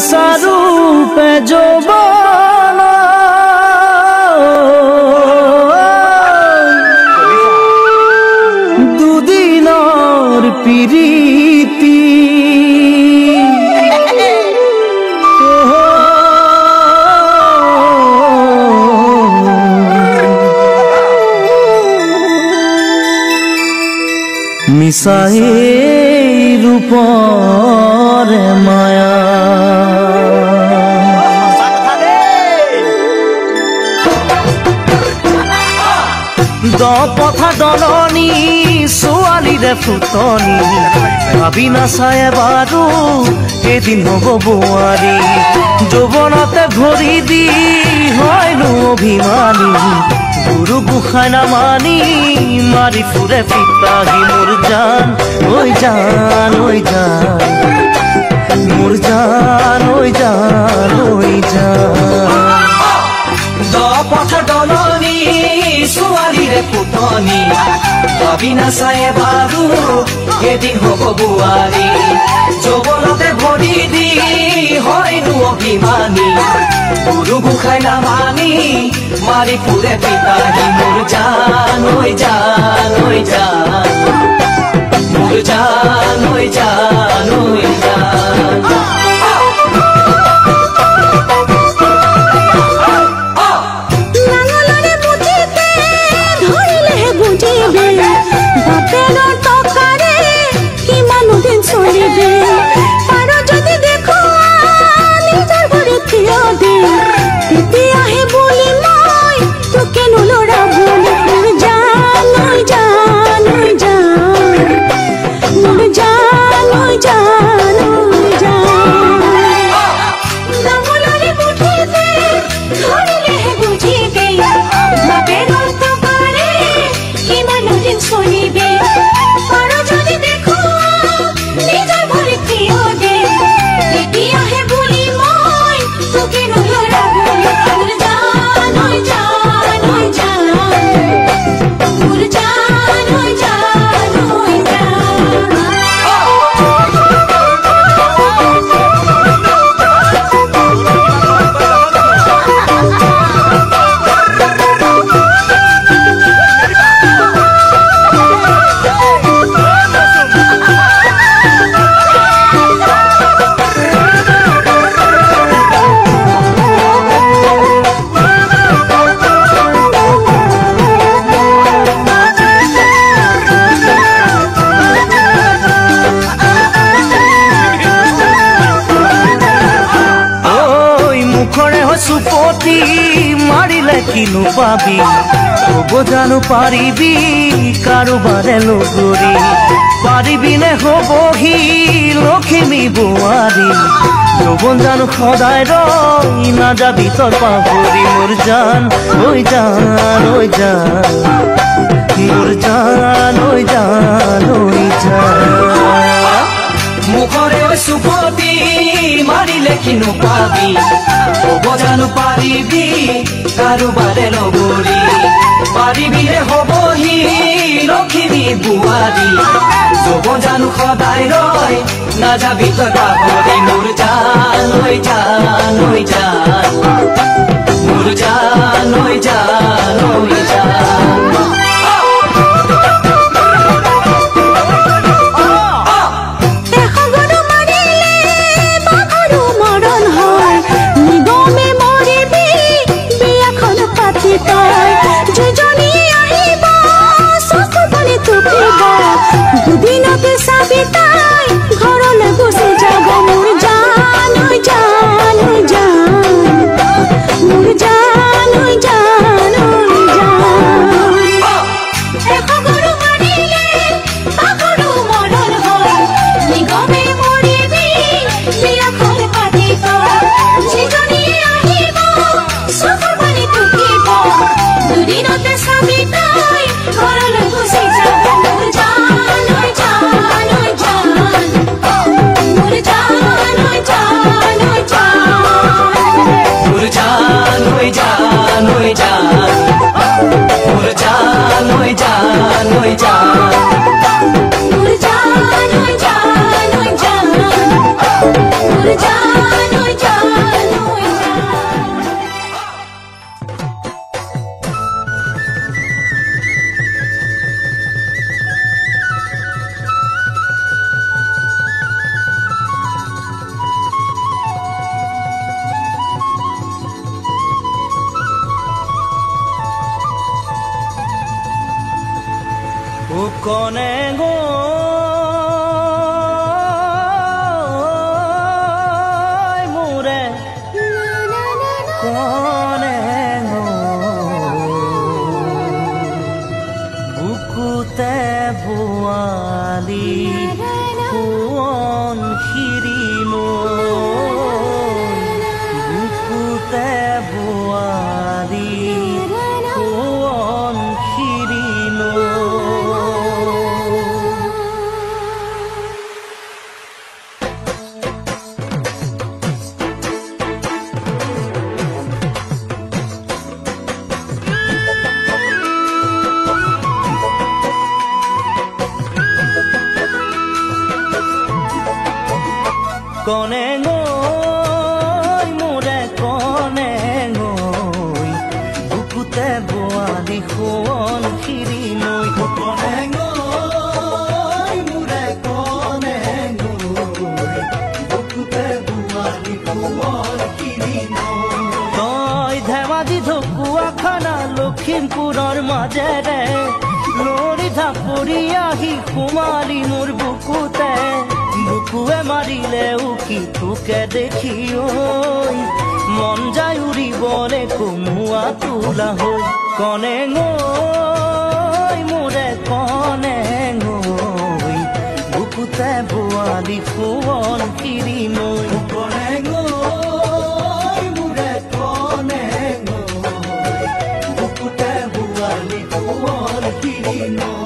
নিচাৰূপে যৌৱন দুদিনৰ প্ৰীতি মিছাই ৰূপৰে মায়া দপথা দলনি ছোৱালীৰে ফুটনি ভাবি নাচায় বাৰু এদিন হ'ব বোৱাৰী যৌৱনতে ভৰি দি হয়নো অভিমানী গুৰু গোসাঁই নামানি মাৰি ফুৰে পিতাহী মোৰ জান ঐ জান ঐ জান মোৰ জান ঐ জান ঐ জান দপথা দলনি ছোৱালীৰে ফুটনি ভাবি নাচায় বাৰু এদিন হ'ব বোৱাৰী যৌৱনতে ভৰি দি হয়নো অভিমানী গুৰু গোসাঁই নামানি মাৰি ফুৰে পিতাহী মোৰ জান ঐ জান ঐ জান মোৰ জান ঐ জান ঐ জান চুপতি মাৰিলে কিনো পাবি ক'ব জানো পাৰিবি কাৰোবাৰে লগৰী পাৰিবিনে হ'বহি লখিমী বোৱাৰী যৌৱন জানো সদায় ৰৈ নাযাবি তই পাহৰি মোৰ জান ঐ জান ঐ জান মোৰ জান ঐ জান ঐ জান মুখৰে চুপতি মাৰিলে কিনো পাবি ক'ব জানো পাৰিবি কাৰোবাৰে লগৰী পাৰিবিনে হ'বহি লখিমী বোৱাৰী যৌৱন জানো সদায় ৰৈ নাযাবি তই পাহৰি মোৰ জান ঐ জান ঐ জান মোৰ জান ঐ জান ঐ জান দুদিনতে চাবি তাই ঘৰলৈ গুচি যাব মোৰ জান কনে গৈ মোৰে কনে গৈ বুকুতে বোৱালি সোৱন খিৰি লৈ কনে গৈ মোৰে কনে গৈ বুকুতে বোৱালি সোৱন খিৰি লৈ তই ধেমাজি ঢকুৱাখানা লখিমপুৰৰ মাজেৰে লৰি ঢাপৰি আহি সোমালি মোৰ বুকুতে বুকুৱে মাৰিলে উকি তোকে দেখি ঐ মন যায় উৰিবলে কোমোৱা তোলা হৈ কনে গৈ মোৰে কনে গৈ বুকুতে বোৱালি সোৱন খিৰি লৈ কনে গৈ মোৰে কনে গৈ বুকুতে বোৱালি সোৱন খিৰি লৈ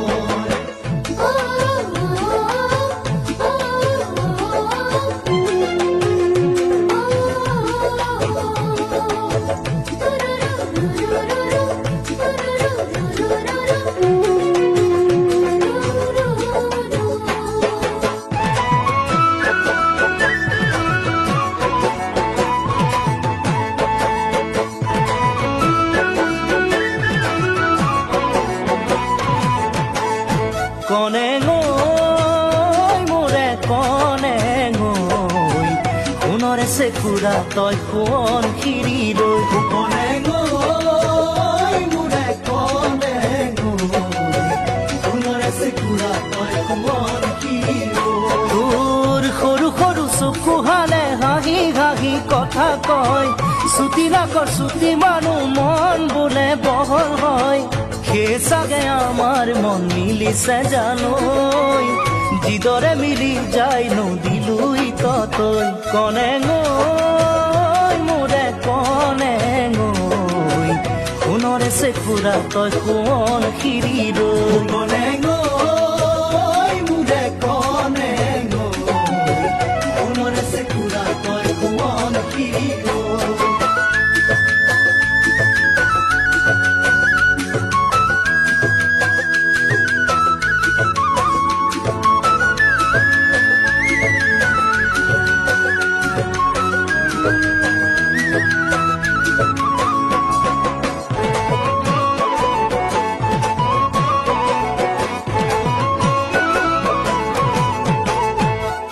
কনে গৈ মোৰে কনে গৈ সোণৰে চেকুৰা তই সোৱন খিৰি লৈ কনে গৈ মোৰে কনে গৈ সোণৰে চেকুৰা তই সোৱন খিৰি লৈ তোৰ সৰু সৰু চকুহালে হাঁহি হাঁহি কথা কয় চুটি নাকৰ চুটি মানুহ মন বোলে বহল হয় সেই চাগে আমাৰ মন মিলিছে জানৈ যিদৰে মিলি যায় নদিলৈ তই কনে গৈ মোৰে কনে গৈ সোণৰে চেকুৰা তই সোৱন খিৰি লৈ কনে গৈ মোৰে কনে গৈ সোণৰে চেকুৰা তই সোৱন খিৰি লৈ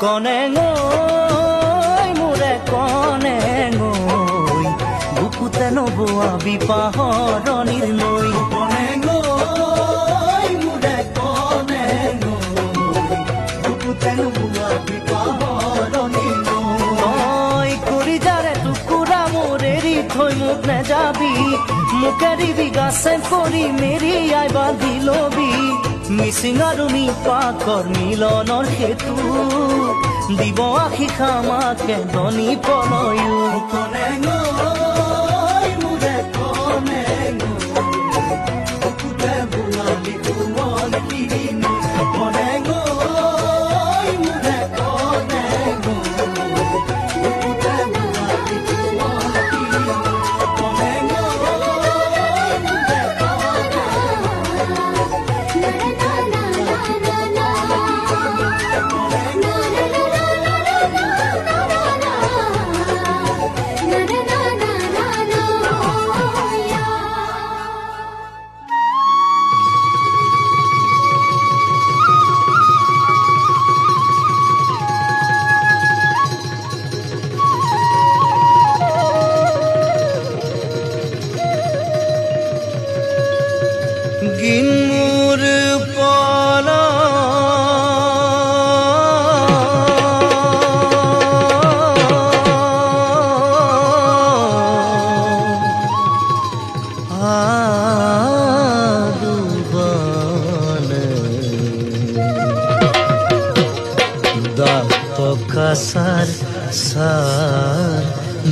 কনে গৈ মোৰে কনে গৈ বুকুতে নবোৱাবি পাহৰণিৰ নৈ কনে গৈ মোৰে কনে গৈ বুকুতে নবোৱাবি পাহৰণিৰ নৈ তই কৰি যাৰে টুকুৰা মোৰ এৰি থৈ মোক নেযাবি মোক এৰিবি গাছে কৰি মেৰিয়াই বান্ধি লবি মিচিং আৰু নিপাকৰ মিলনৰ সেতু দিব আশী খামাকে ধনী পলয়ো কনে গৈ মোৰে কনে গৈ বুকুতে বোৱালি সোৱন খিৰি লৈ কনে গৈ মোৰে কনে গৈ বুকুতে বোৱালি সোৱন খিৰি লৈ কনে গৈ মোৰে কনে গিন্নুৰ পলা কাছাৰ সাৰ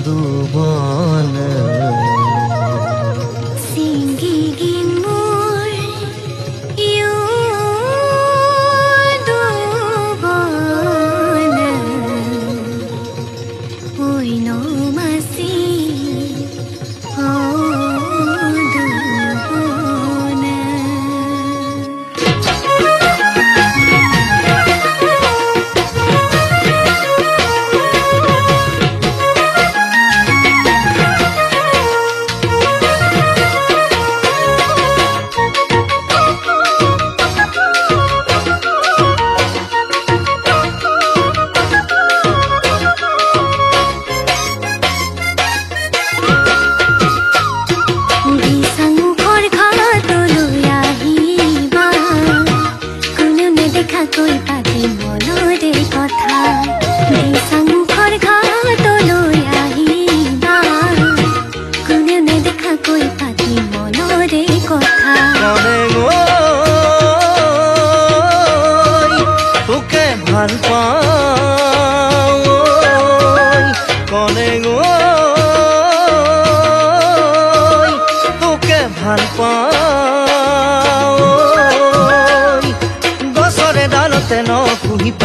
দুবন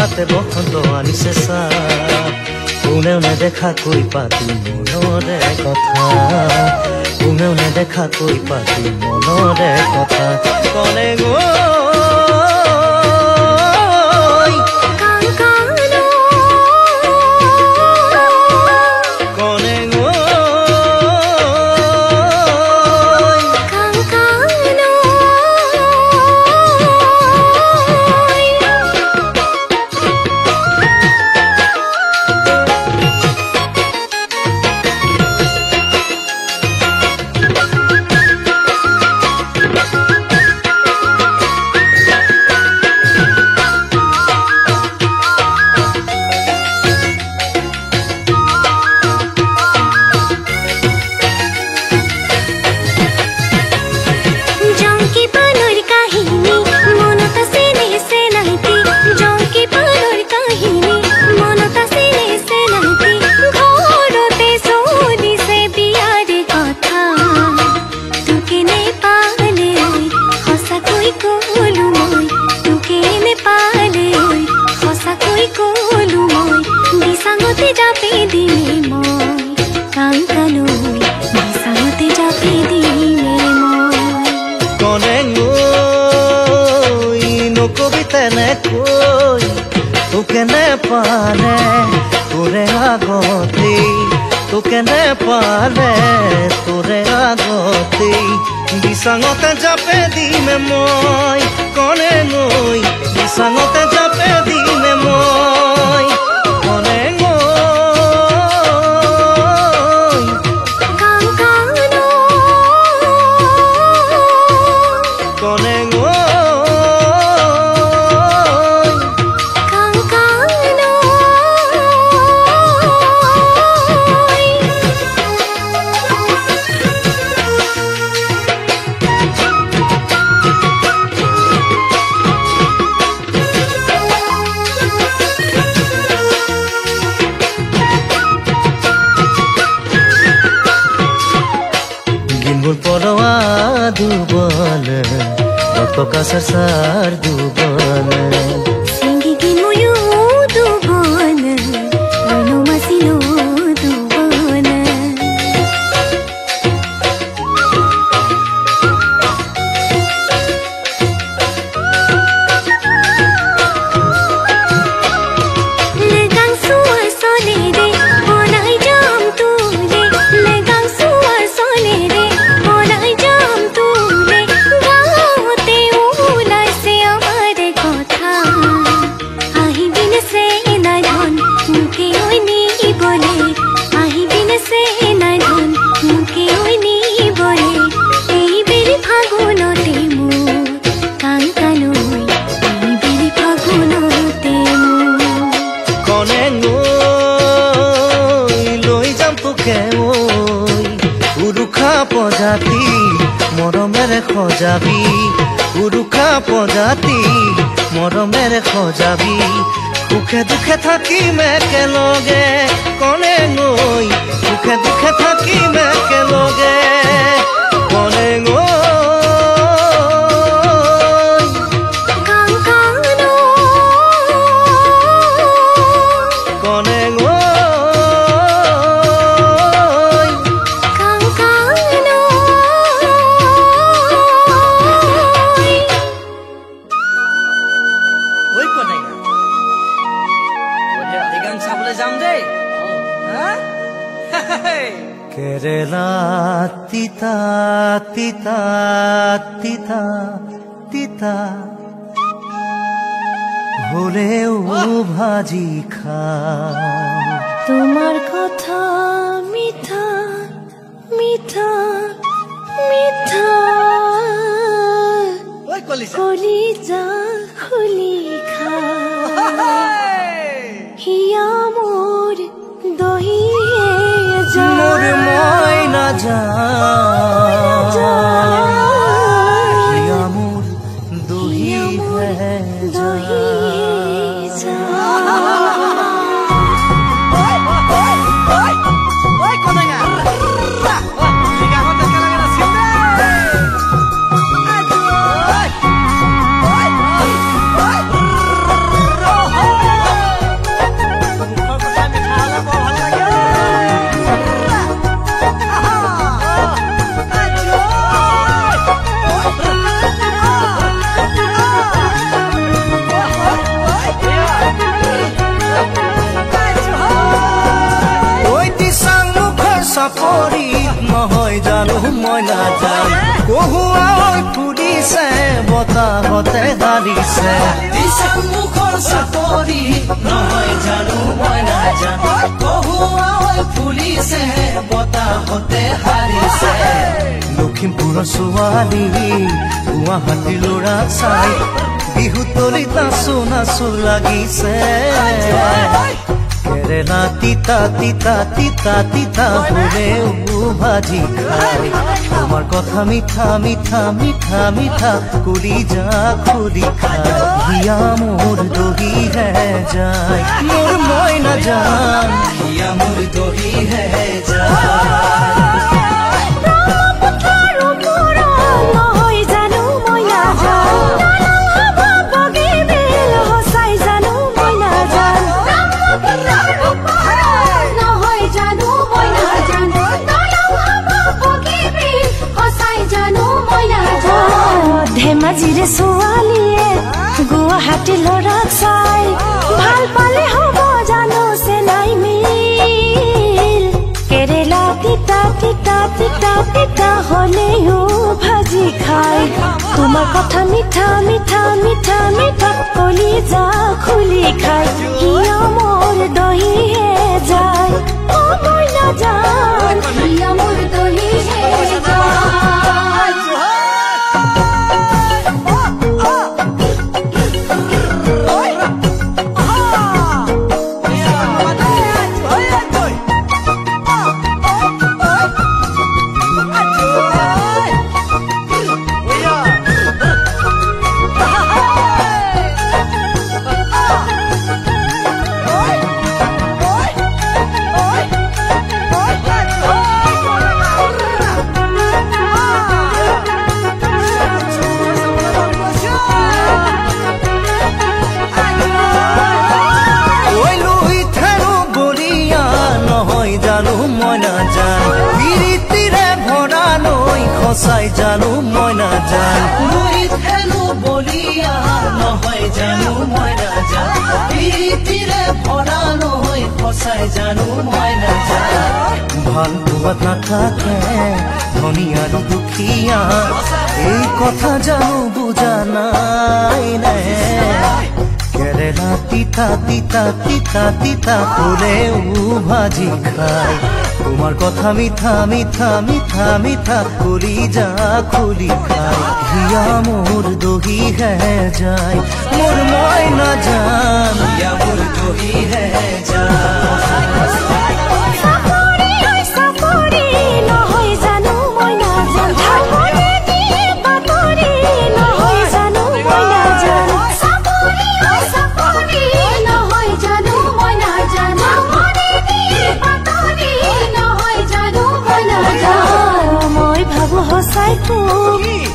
হাতে বসন্ত আনিছে চা কোনেও নেদেখা কৈ পাতি মনৰে কথা কোনেও নেদেখা কৈ পাতি মনৰে কথা কলে তোকে নেপালে তোরে আগতেই তোকে নেপালে তোরে আগতেই বিছাঙতে জাপে দিমে মই কনে নৈ বিছাঙতে জাপে দিমে মই কনে Kasar sar dubana Singi gimuyu dubana Wano masino dubana Legang suar solede Onai jam tule Legang suar solede Onai jam tule পজাতি মৰমেৰে খজাবি উৰুকা পজাতি মৰমেৰে খজাবি সুখে দুখে থাকিম একেলগে কনে নৈ সুখে দুখে থাকিম একেলগে কনে নৈ Kerala tita tita tita tita হলেও ভাজি খাম তোমার কথা মিঠা মিঠা মিঠা কলিজা খুলি খা হিয়া মোর দহিয়ে যা মোর ময়না যা হিয়া মোর দহিয়ে যা চাপৰি নহয় জানো মই নাজান কহুৱা ফুৰিছে বতাহতে হাৰিছে মুখৰ চাপৰি নহয় জানো মই নাজান কহুৱা ফুৰিছে বতাহতে হাৰিছে লখিমপুৰৰ ছোৱালী গুৱাহাটী ল'ৰা চাই বিহু তলিত নাচো নাচো লাগিছে কেৰেলা তিতা তিতা তিতা তিতা ফুলেও ভাজি খাই তোমাৰ কথা মিঠা মিঠা মিঠা মিঠা কুলি যা খুলি খাই হিয়া মোৰ দহিহে যায় মোৰ মই নাজান হিয়া মোৰ দহিহে যায় ধেমাজিৰে ছোৱালীয়ে গুৱাহাটী ল'ৰাক চাই ভাল পালে হ'ব জানো চেনাই মিল কেৰেলা তিতা তিতা তিতা তিতা হ'লেও ভাজি খাই তোমাৰ কথা মিঠা মিঠা মিঠা মিঠা কলি যা খুলি খাই হিয়া মোৰ দহিহে যায় মই নাজান হিয়া মোৰ দহিহে যায় সঁচাই জানো মই নাজান মুৰিত হেনো বলিয়া নহয় জানো মই নাজান প্ৰীতিৰে ভৰা নহয় সঁচাই জানো মই নাজান ভাল পোৱাত নাথাকে ধনী আৰু দুখীয়া এই কথা জানো বুজা নাই নে কেৰেলা তিতা তিতা তিতা তিতা ফুলেও ভাজি খাই তোমাৰ কথা মিঠা মিঠা মিঠা মিঠা কলি যা খুলি খাই হিয়া মোৰ দহিহে যায় মোৰ মই নাজান হিয়া মোৰ দহিহে যায়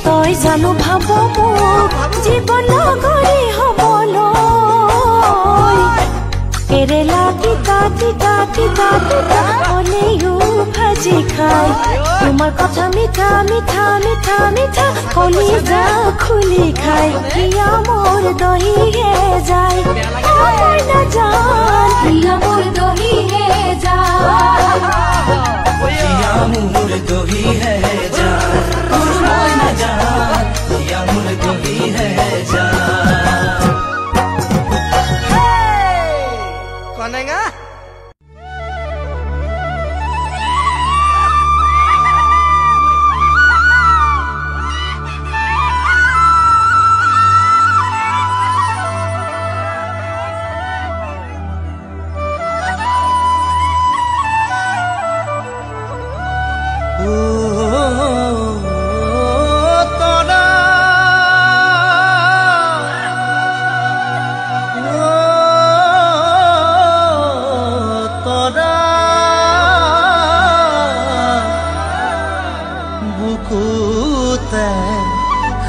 তই জানো ভাব মোক জীৱন গৰি হবলৈ কেৰেলা তিতা তিতা তিতা তিতা হ'লেও ভাজি খাই তোমাৰ কথা মিঠা মিঠা মিঠা মিঠা কলি যা খুলি খাই হিয়া মোৰ দহিহে যায় মই নাজান হিয়া মোৰ দহিহে যায় হিয়া মোৰ দহিহে যায় মোৰ মই নাজান হিয়া মোৰ দহিহে যায় কনেঙা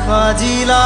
Sajila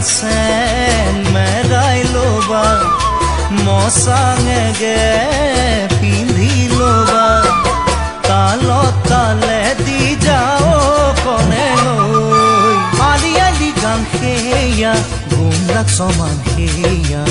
sen merai loba mosangege pindhi loba talo tale di jao kone hoi ali ali gan heya gumrak soman heya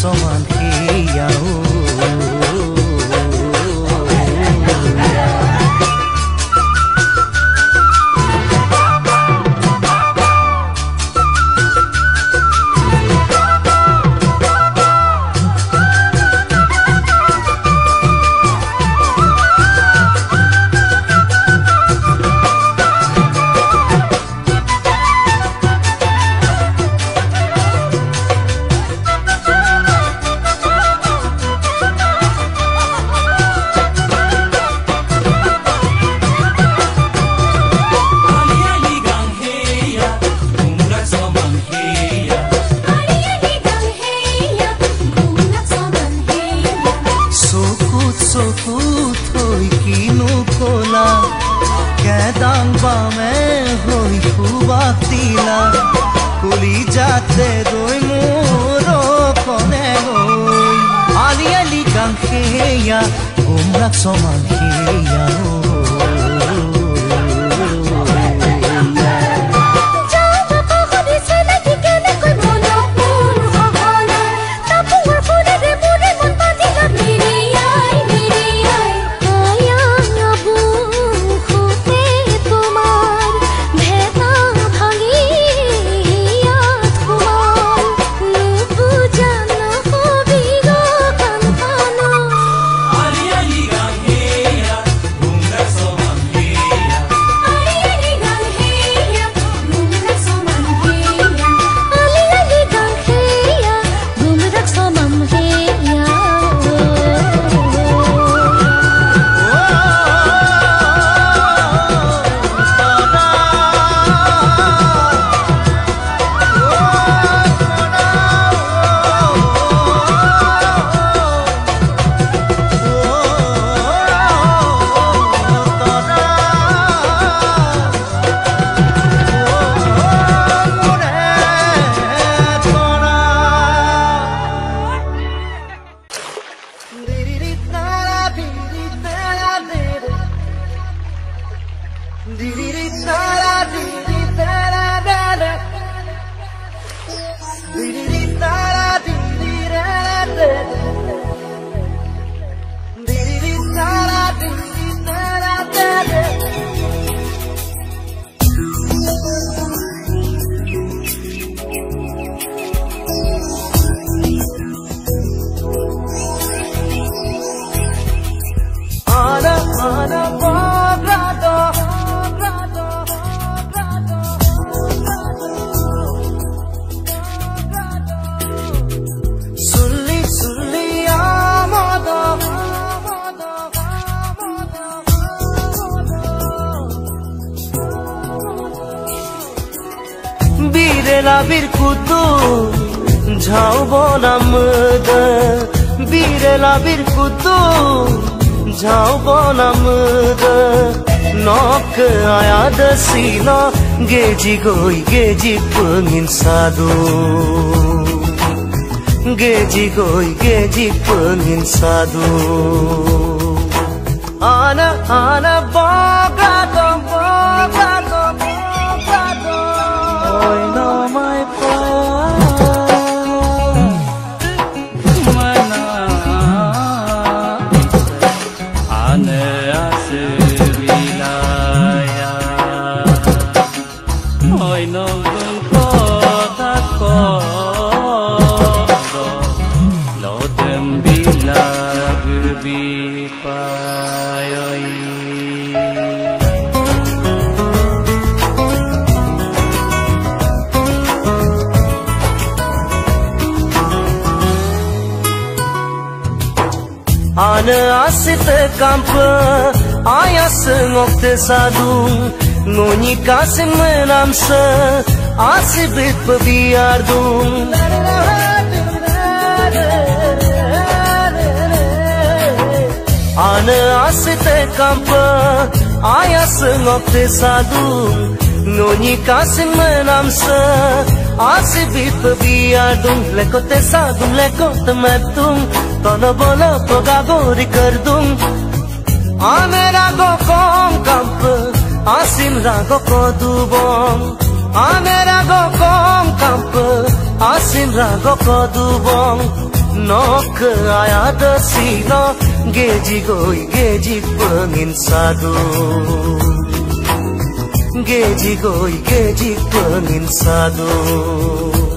soman heya जाते रोई मोरो कोने होई आली आली गांखेया गुमराक सोमान हेया Birela bir kutu Jao bonamda Birela bir kutu Jao bonamda Nok ayad sila Geji goi geji pengin sadu Geji goi geji pengin sadu Ana ana bogado bogado bogado Oi no my mana ane asilaya Oi no ko ta ko lo dem bilag bi payoi Ane asite kampa ayas ngokte sadung Ngonyi kasim menamsa asibit pebiardung Ane asite kampa ayas ngokte sadung Ngonyi kasim menamsa asibit pebiardung Lekote sadung lekote metung Tono bola pogagori kardung Ane rago kong kampa asim rago kodubong Ane rago kong kampa asim rago kodubong Nok ayada sino geji pengin sadu Geji pengin sadu